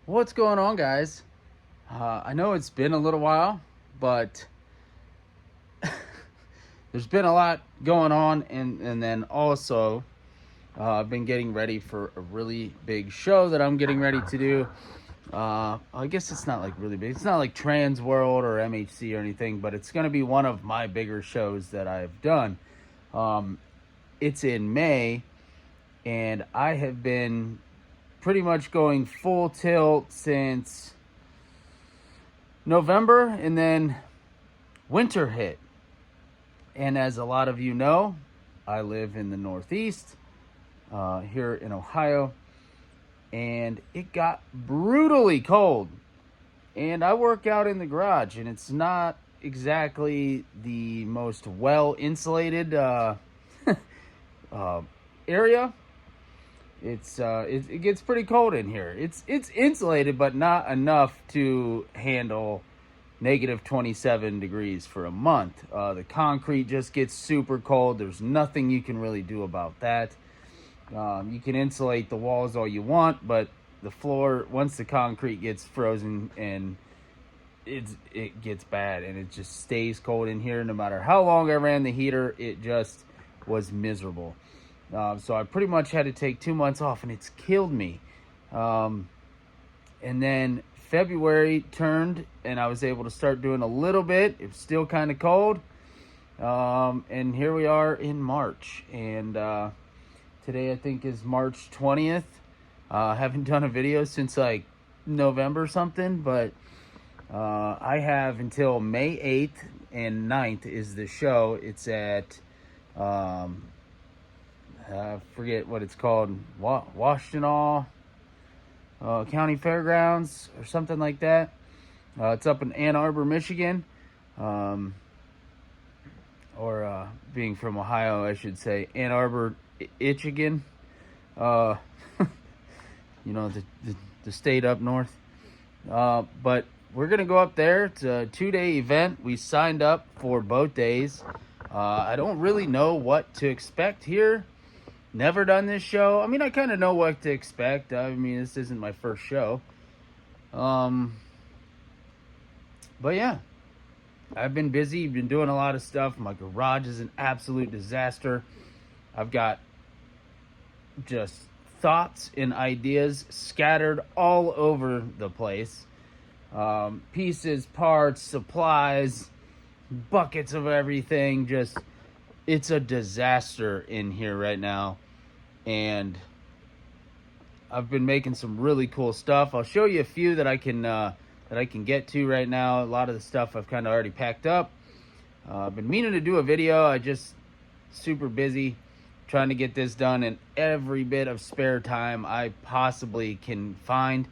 What's going on, guys? I know it's been a little while, but there's been a lot going on, and then also I've been getting ready for a really big show that I'm getting ready to do. I guess it's not like really big. It's not like Trans World or MHC or anything, but it's going to be one of my bigger shows that I've done. Um, it's in May, and I have been pretty much going full tilt since November, and then winter hit. And as a lot of you know, I live in the Northeast here in Ohio, and it got brutally cold. And I work out in the garage, and it's not exactly the most well insulated area. It gets pretty cold in here. It's insulated, but not enough to handle negative 27 degrees for a month. The concrete just gets super cold. There's nothing you can really do about that. You can insulate the walls all you want, but the floor, once the concrete gets frozen, and it gets bad, and it just stays cold in here. No matter how long I ran the heater, it just was miserable. So I pretty much had to take 2 months off, and it's killed me. And then February turned, and I was able to start doing a little bit. It was still kind of cold. And here we are in March. And today I think is March 20th. I haven't done a video since like November or something, but I have until May 8th and 9th is the show. It's at... I forget what it's called, Washtenaw County Fairgrounds or something like that. It's up in Ann Arbor, Michigan. Or being from Ohio, I should say Ann Arbor, Michigan. You know, the state up north. But we're going to go up there. It's a 2-day event. We signed up for both days. I don't really know what to expect here. Never done this show. I mean, I kind of know what to expect. I mean, this isn't my first show. But yeah, I've been busy, been doing a lot of stuff. My garage is an absolute disaster. I've got just thoughts and ideas scattered all over the place. Pieces, parts, supplies, buckets of everything. Just, it's a disaster in here right now. And I've been making some really cool stuff. I'll show you a few that I can get to right now. A lot of the stuff I've kind of already packed up. I've been meaning to do a video. I just super busy trying to get this done in every bit of spare time I possibly can find.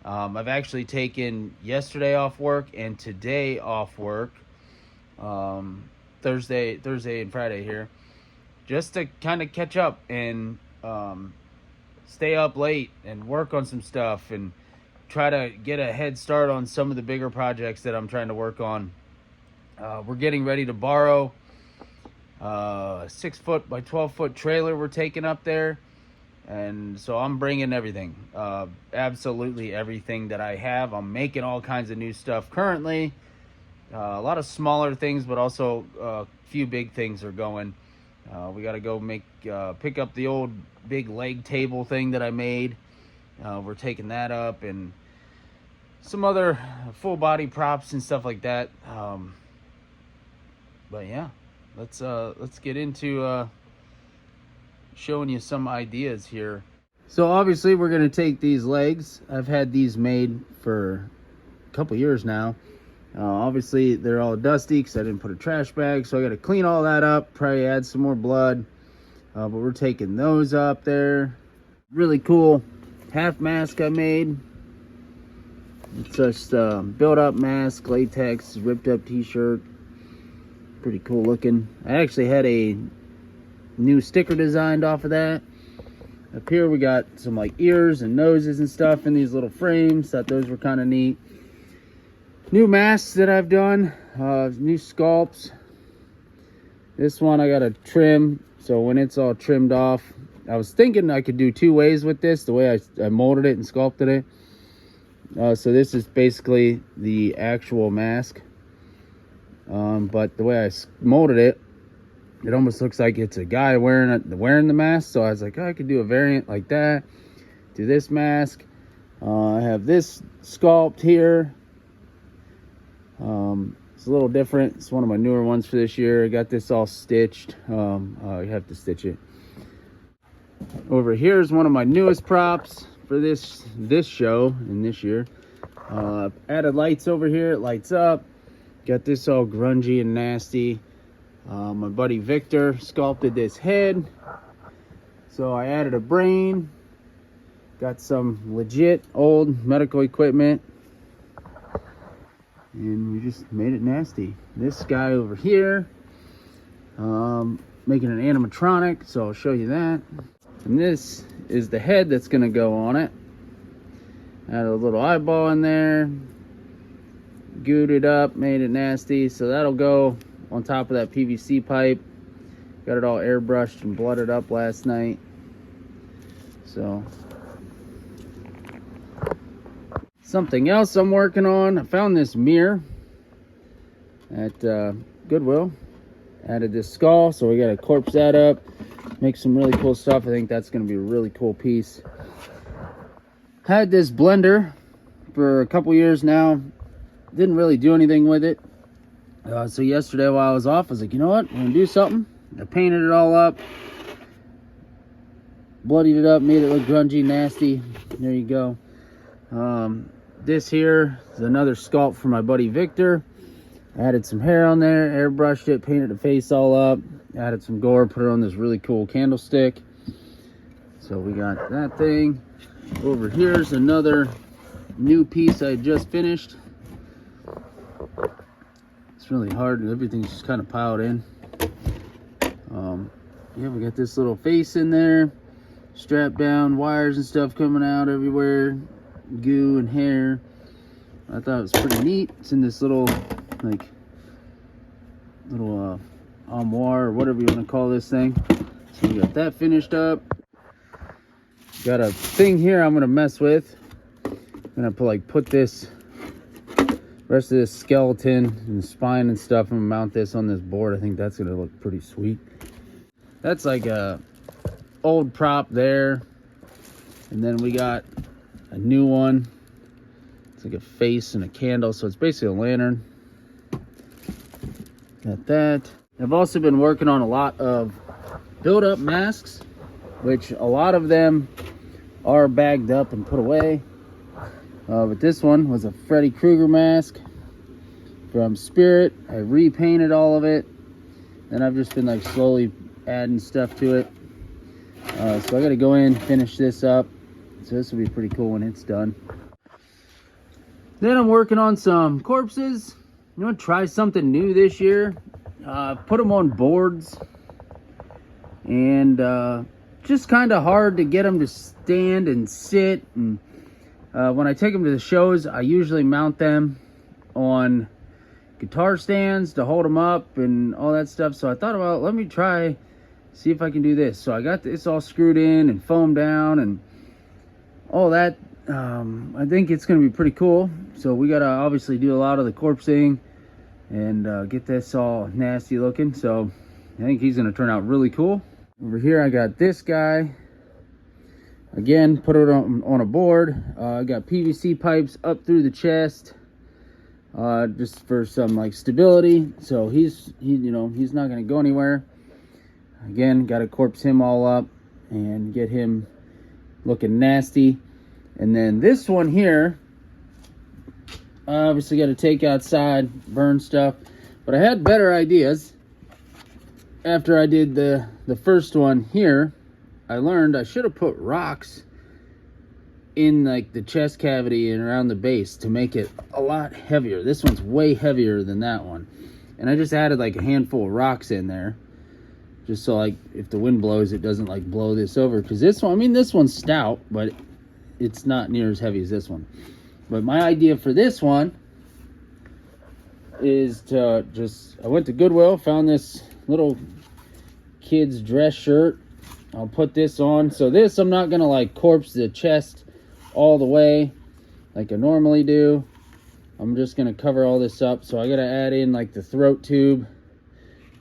I've actually taken yesterday off work and today off work. Thursday and Friday here, just to kind of catch up and stay up late and work on some stuff and try to get a head start on some of the bigger projects that I'm trying to work on. We're getting ready to borrow a 6-foot by 12-foot trailer we're taking up there, and so I'm bringing everything, absolutely everything that I have. I'm making all kinds of new stuff currently. A lot of smaller things, but also a few big things are going. We got to go pick up the old big leg table thing that I made. We're taking that up, and some other full body props and stuff like that. But yeah, let's get into showing you some ideas here. So obviously we're gonna take these legs. I've had these made for a couple years now. Obviously they're all dusty because I didn't put a trash bag, so I got to clean all that up, probably add some more blood. But we're taking those up there. Really cool half mask I made. It's just built up mask, latex, ripped up t-shirt. Pretty cool looking. I actually had a new sticker designed off of that. Up here we got some like ears and noses and stuff in these little frames. Thought those were kind of neat. New masks that I've done, new sculpts. This one I got to trim, so when it's all trimmed off, I was thinking I could do 2 ways with this, the way I molded it and sculpted it. So this is basically the actual mask, but the way I molded it, it almost looks like it's a guy wearing the mask. So I was like, oh, I could do a variant like that. Do this mask. I have this sculpt here. It's a little different. It's one of my newer ones for this year. I got this all stitched. You have to stitch it. Over here is one of my newest props for this show and this year. Added lights over here. It lights up. Got this all grungy and nasty. My buddy Victor sculpted this head. So I added a brain. Got some legit old medical equipment. And we just made it nasty. This guy over here, making an animatronic, so I'll show you that. And this is the head that's gonna go on it. Add a little eyeball in there. Gooed it up, made it nasty. So that'll go on top of that PVC pipe. Got it all airbrushed and blooded up last night. So something else I'm working on. I found this mirror at Goodwill. Added this skull, so we got to corpse that up. Make some really cool stuff. I think that's going to be a really cool piece. Had this blender for a couple years now. Didn't really do anything with it. So yesterday while I was off, I was like, you know what? I'm going to do something. I painted it all up. Bloodied it up, made it look grungy, nasty. There you go. This here is another sculpt for my buddy Victor. Added some hair on there, airbrushed it, painted the face all up. Added some gore, put it on this really cool candlestick. So we got that thing. Over here's another new piece I just finished. It's really hard, everything's just kind of piled in. Yeah, we got this little face in there, strapped down, wires and stuff coming out everywhere, goo and hair. I thought it was pretty neat. It's in this little armoire or whatever you want to call this thing. So we got that finished up. Got a thing here I'm gonna mess with. I'm gonna put this rest of this skeleton and spine and stuff and mount this on this board. I think that's gonna look pretty sweet. That's like a old prop there, and then we got a new one. It's like a face and a candle, so it's basically a lantern. Got that. I've also been working on a lot of build-up masks, which a lot of them are bagged up and put away. But this one was a Freddy Krueger mask from Spirit. I repainted all of it, and I've just been slowly adding stuff to it. So I got to go in, finish this up. So this will be pretty cool when it's done. Then I'm working on some corpses. I'm gonna try something new this year. Put them on boards, and just kind of hard to get them to stand and sit. And when I take them to the shows, I usually mount them on guitar stands to hold them up and all that stuff. So I thought about, let me try, see if I can do this. So I got this all screwed in and foamed down and all that. I think it's going to be pretty cool. So we got to obviously do a lot of the corpsing and get this all nasty looking. So I think he's going to turn out really cool. Over here I got this guy. Again, put it on a board. I got PVC pipes up through the chest, just for some stability. So he's not going to go anywhere. Again, got to corpse him all up and get him looking nasty. And then this one here, obviously got to take outside, burn stuff. But I had better ideas. After I did the first one here, I learned I should have put rocks in the chest cavity and around the base to make it a lot heavier. This one's way heavier than that one. And I just added a handful of rocks in there, just so if the wind blows, it doesn't blow this over. Because this one, this one's stout, but it's not near as heavy as this one. But my idea for this one is to I went to Goodwill, found this little kid's dress shirt. I'll put this on. So this, I'm not gonna corpse the chest all the way. like I normally do. I'm just gonna cover all this up. So I gotta add in like the throat tube.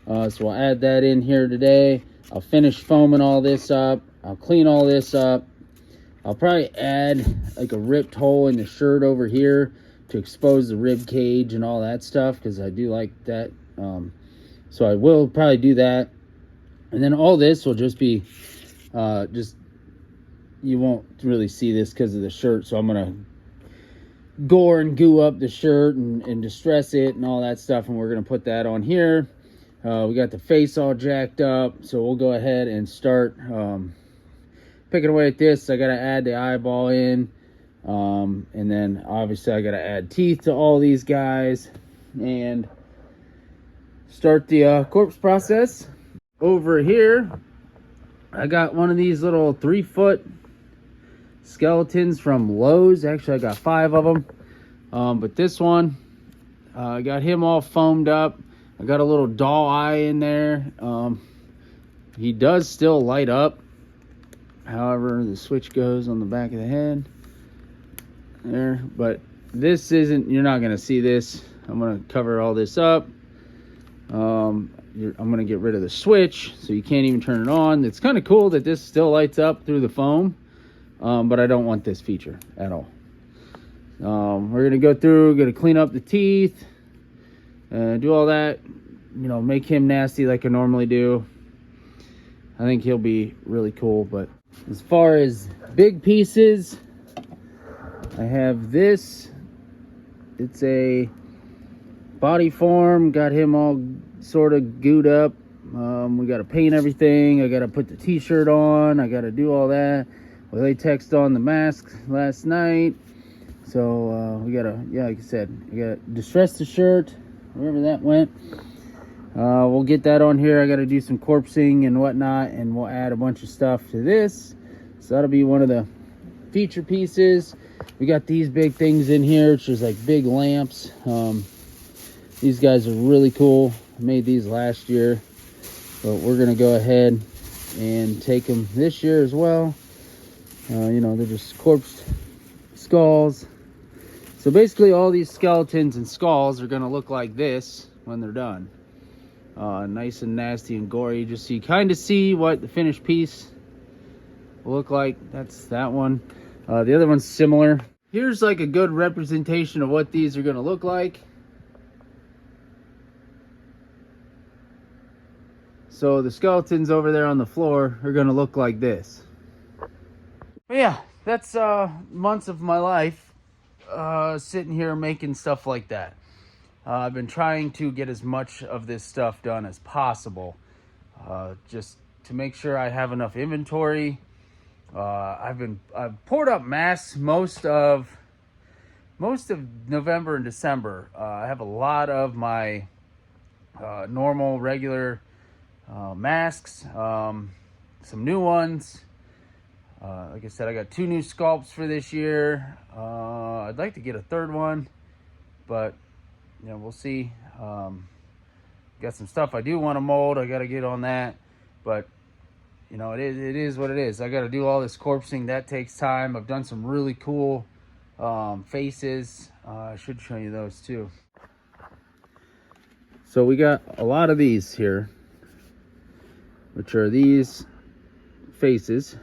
So I'll add that in here today. I'll finish foaming all this up. I'll clean all this up. I'll probably add like a ripped hole in the shirt over here to expose the rib cage and all that stuff, because I do like that. So I will probably do that. And then all this will just be just, you won't really see this because of the shirt, so I'm gonna gore and goo up the shirt and distress it and all that stuff, and we're gonna put that on here. We got the face all jacked up, so we'll go ahead and start picking away at this. I gotta add the eyeball in, and then obviously I gotta add teeth to all these guys and start the corpse process. Over here I got one of these little 3-foot skeletons from Lowe's. Actually I got 5 of them, but this one, I got him all foamed up. I got a little doll eye in there. He does still light up. However, the switch goes on the back of the head there. But this isn't, you're not going to see this. I'm going to cover all this up. I'm going to get rid of the switch so you can't even turn it on. It's kind of cool that this still lights up through the foam, but I don't want this feature at all. We're going to go through, going to clean up the teeth, do all that, you know, make him nasty like I normally do. I think he'll be really cool. But as far as big pieces, I have this. It's a body form. Got him all sort of gooed up. We got to paint everything. I got to put the t-shirt on. I got to do all that. Well, they texted on the mask last night. So we got to, yeah, like I said, we got to distress the shirt, wherever that went. We'll get that on here. I got to do some corpsing and whatnot, and we'll add a bunch of stuff to this. So that'll be one of the feature pieces. We got these big things in here, which is like big lamps. These guys are really cool. I made these last year, but we're gonna go ahead and take them this year as well. You know, they're just corpse skulls. So basically all these skeletons and skulls are gonna look like this when they're done. Nice and nasty and gory, just so you kind of see what the finished piece will look like. That's that one. The other one's similar. Here's like a good representation of what these are gonna look like. So the skeletons over there on the floor are gonna look like this. But yeah, that's months of my life sitting here making stuff like that. I've been trying to get as much of this stuff done as possible, just to make sure I have enough inventory. I've poured up masks most of November and December. I have a lot of my normal regular masks, some new ones. Like I said, I got 2 new sculpts for this year. I'd like to get a 3rd one, but you know, we'll see. Got some stuff I do want to mold. I got to get on that, but you know, it is what it is. I got to do all this corpsing. That takes time. I've done some really cool faces. I should show you those too. So we got a lot of these here, which are these faces.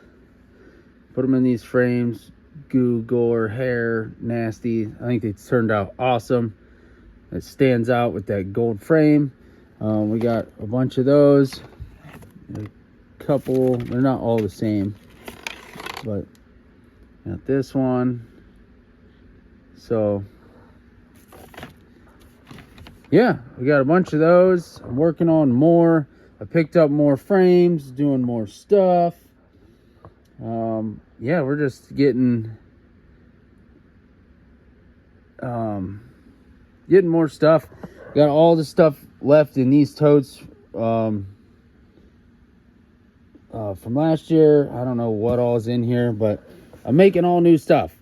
Put them in these frames. Goo, gore, hair, nasty. I think they turned out awesome. It stands out with that gold frame. We got a bunch of those. A couple, they're not all the same, but got this one. So yeah, we got a bunch of those. I'm working on more. I picked up more frames, doing more stuff. Yeah, we're just getting more stuff. Got all the stuff left in these totes from last year. I don't know what all is in here, but I'm making all new stuff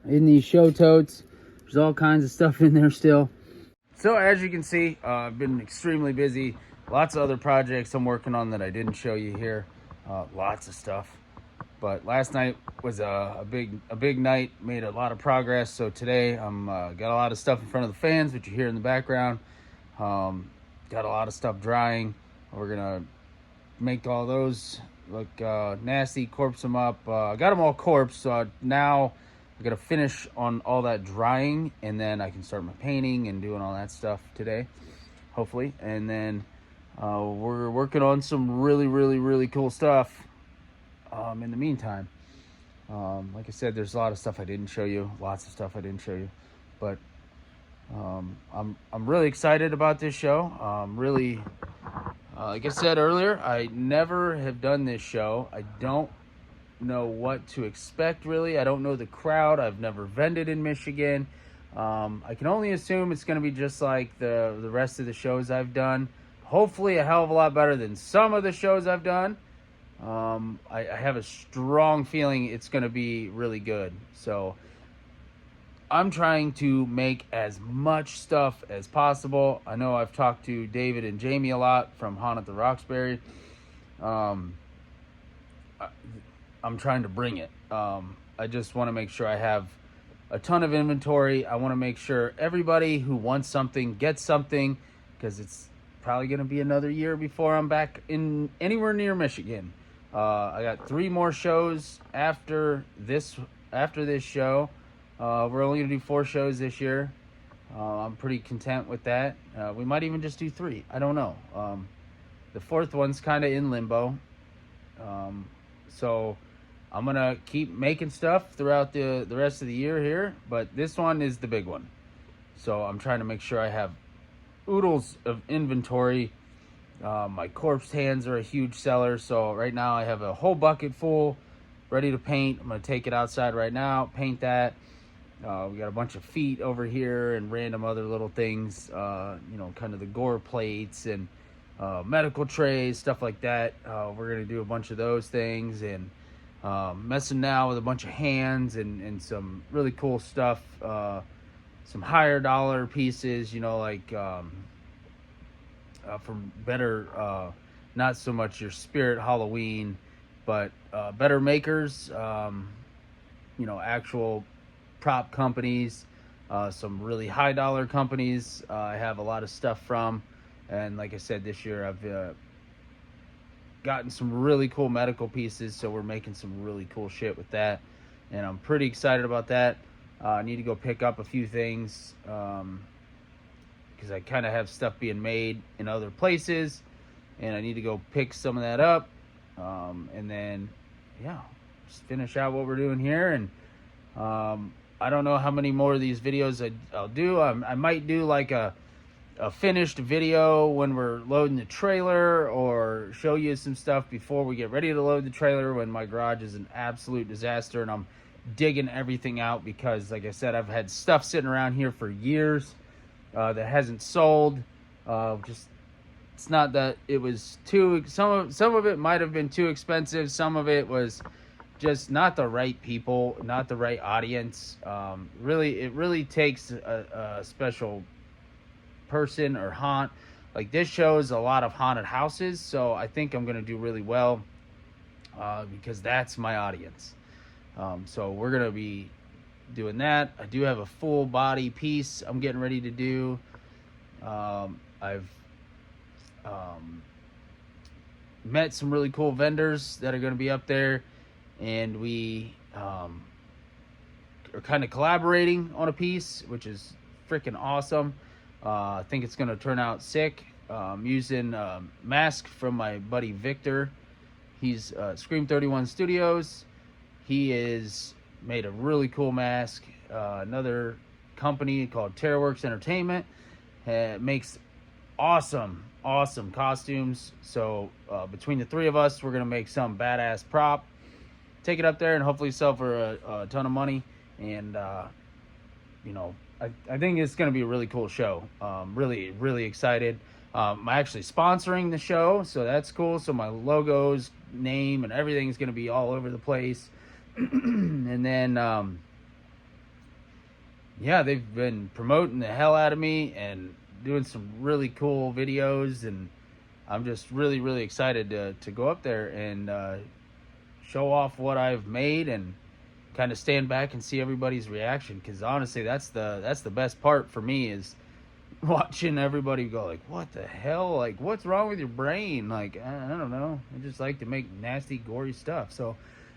in these show totes. There's all kinds of stuff in there still. So as you can see, I've been extremely busy. Lots of other projects I'm working on that I didn't show you here. Lots of stuff. But last night was a big night. Made a lot of progress. So today I'm got a lot of stuff in front of the fans, which you hear in the background. Got a lot of stuff drying. We're gonna make all those look nasty, corpse them up. I got them all corpse, so now I gotta finish on all that drying, and then I can start my painting and doing all that stuff today, hopefully. And then we're working on some really cool stuff in the meantime. Like I said, there's a lot of stuff I didn't show you, lots of stuff I didn't show you, but I'm really excited about this show. Really, like I said earlier, I never have done this show. I don't know what to expect, really. I don't know the crowd. I've never vended in Michigan. I can only assume it's going to be just like the rest of the shows I've done. Hopefully a hell of a lot better than some of the shows I've done. I have a strong feeling it's going to be really good. So I'm trying to make as much stuff as possible. I know I've talked to David and Jamie a lot from Haunt at the Roxbury. I'm trying to bring it. I just want to make sure I have a ton of inventory. I want to make sure everybody who wants something gets something, because it's probably going to be another year before I'm back in anywhere near Michigan. I got 3 more shows after this show. We're only going to do 4 shows this year. I'm pretty content with that. We might even just do 3. I don't know. The 4th one's kind of in limbo. So I'm going to keep making stuff throughout the rest of the year here. But this one is the big one. So I'm trying to make sure I have oodles of inventory. My corpse hands are a huge seller. So right now I have a whole bucket full ready to paint. I'm going to take it outside right now, paint that. We got a bunch of feet over here and random other little things, kind of the gore plates and medical trays, stuff like that. We're going to do a bunch of those things, and messing now with a bunch of hands and some really cool stuff, some higher dollar pieces, like from better, not so much your Spirit Halloween, but better makers, actual prop companies, some really high dollar companies I have a lot of stuff from. And like I said, this year I've gotten some really cool medical pieces, so we're making some really cool shit with that, and I'm pretty excited about that. I need to go pick up a few things because I kind of have stuff being made in other places, and I need to go pick some of that up, and then just finish out what we're doing here. And I don't know how many more of these videos I'll do. I might do like a finished video when we're loading the trailer, or show you some stuff before we get ready to load the trailer when my garage is an absolute disaster and I'm digging everything out, because like I said, I've had stuff sitting around here for years that hasn't sold. It's not that it was too, some of it might have been too expensive, some of it was just not the right people, not the right audience. It really takes a special person or haunt. Like, this shows a lot of haunted houses, so I think I'm gonna do really well because that's my audience. So we're gonna be doing that. I do have a full body piece I'm getting ready to do. I've met some really cool vendors that are going to be up there, and we are kind of collaborating on a piece, which is freaking awesome. I think it's going to turn out sick. I'm using a mask from my buddy Victor. He's Scream 31 Studios. He is made a really cool mask. Another company called Terrorworks Entertainment makes awesome costumes. So between the 3 of us, we're going to make some badass prop, take it up there, and hopefully sell for a ton of money. And I think it's going to be a really cool show. Really excited. I'm actually sponsoring the show, so that's cool. So my logos, name, and everything's going to be all over the place. And then they've been promoting the hell out of me and doing some really cool videos, and I'm just really excited to go up there and show off what I've made and kind of stand back and see everybody's reaction, because honestly that's the best part for me, is watching everybody go like, what the hell, like what's wrong with your brain, like I don't know, I just like to make nasty gory stuff. So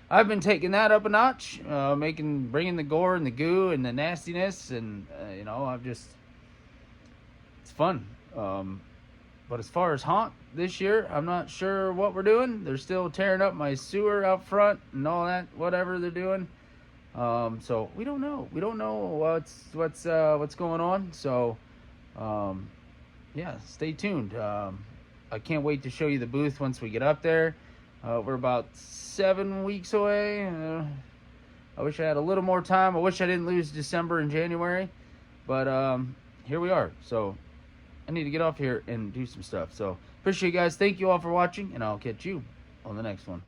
I've been taking that up a notch, bringing the gore and the goo and the nastiness, and I've just, it's fun. But as far as haunt this year, I'm not sure what we're doing. They're still tearing up my sewer out front and all that, whatever they're doing. So we don't know. We don't know what's going on. So, yeah, stay tuned. I can't wait to show you the booth once we get up there. We're about 7 weeks away. I wish I had a little more time. I wish I didn't lose December and January, but here we are. So I need to get off here and do some stuff. So appreciate you guys. Thank you all for watching, and I'll catch you on the next one.